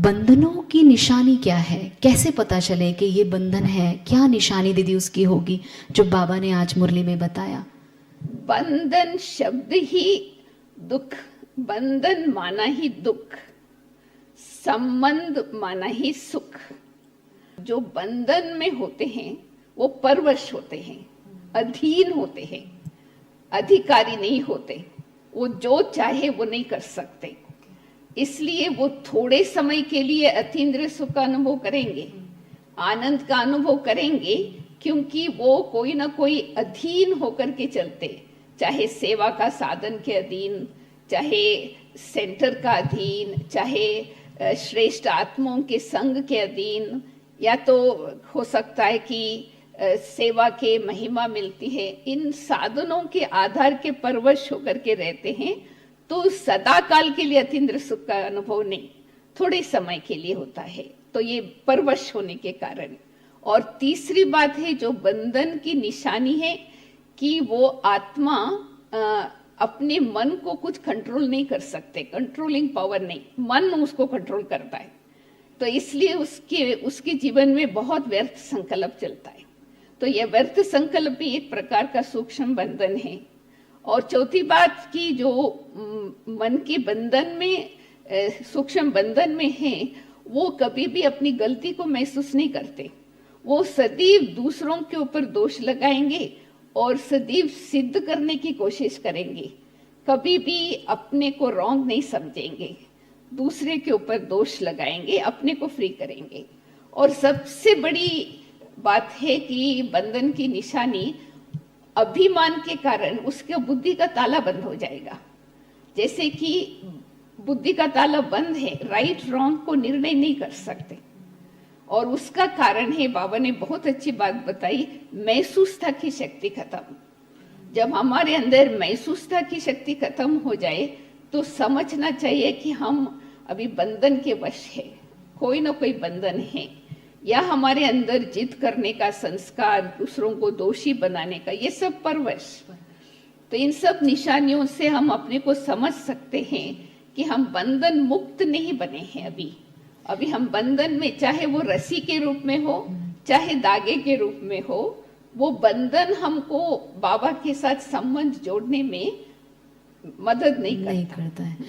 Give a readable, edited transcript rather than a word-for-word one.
बंधनों की निशानी क्या है, कैसे पता चले कि ये बंधन है? क्या निशानी दीदी उसकी होगी जो बाबा ने आज मुरली में बताया? बंधन शब्द ही दुख, बंधन माना ही दुख, संबंध माना ही सुख। जो बंधन में होते हैं वो परवश होते हैं, अधीन होते हैं, अधिकारी नहीं होते। वो जो चाहे वो नहीं कर सकते, इसलिए वो थोड़े समय के लिए अतीन्द्रिय सुख का अनुभव करेंगे, आनंद का अनुभव करेंगे, क्योंकि वो कोई ना कोई अधीन होकर के चलते, चाहे सेवा का साधन के अधीन, चाहे सेंटर का अधीन, चाहे श्रेष्ठ आत्माओं के संग के अधीन, या तो हो सकता है कि सेवा के महिमा मिलती है। इन साधनों के आधार के परवश होकर के रहते हैं, तो सदा काल के लिए अतीन्द्रिय सुख का अनुभव नहीं, थोड़े समय के लिए होता है। तो ये परवश होने के कारण। और तीसरी बात है जो बंधन की निशानी है कि वो आत्मा अपने मन को कुछ कंट्रोल नहीं कर सकते, कंट्रोलिंग पावर नहीं, मन उसको कंट्रोल करता है। तो इसलिए उसके जीवन में बहुत व्यर्थ संकल्प चलता है। तो यह व्यर्थ संकल्प भी एक प्रकार का सूक्ष्म बंधन है। और चौथी बात की जो मन के बंधन में, सूक्ष्म बंधन में है, वो कभी भी अपनी गलती को महसूस नहीं करते। वो सदैव दूसरों के ऊपर दोष लगाएंगे और सदैव सिद्ध करने की कोशिश करेंगे, कभी भी अपने को रॉन्ग नहीं समझेंगे, दूसरे के ऊपर दोष लगाएंगे, अपने को फ्री करेंगे। और सबसे बड़ी बात है कि बंधन की निशानी अभिमान के कारण उसके बुद्धि का ताला बंद हो जाएगा। जैसे कि बुद्धि का ताला बंद है, राइट रॉन्ग को निर्णय नहीं कर सकते। और उसका कारण है, बाबा ने बहुत अच्छी बात बताई, महसूसता की शक्ति खत्म। जब हमारे अंदर महसूसता की शक्ति खत्म हो जाए तो समझना चाहिए कि हम अभी बंधन के वश है, कोई ना कोई बंधन है, या हमारे अंदर जिद करने का संस्कार, दूसरों को दोषी बनाने का, ये सब परवश। तो इन सब निशानियों से हम अपने को समझ सकते हैं कि हम बंधन मुक्त नहीं बने हैं। अभी हम बंधन में, चाहे वो रस्सी के रूप में हो, चाहे धागे के रूप में हो, वो बंधन हमको बाबा के साथ संबंध जोड़ने में मदद नहीं करता है।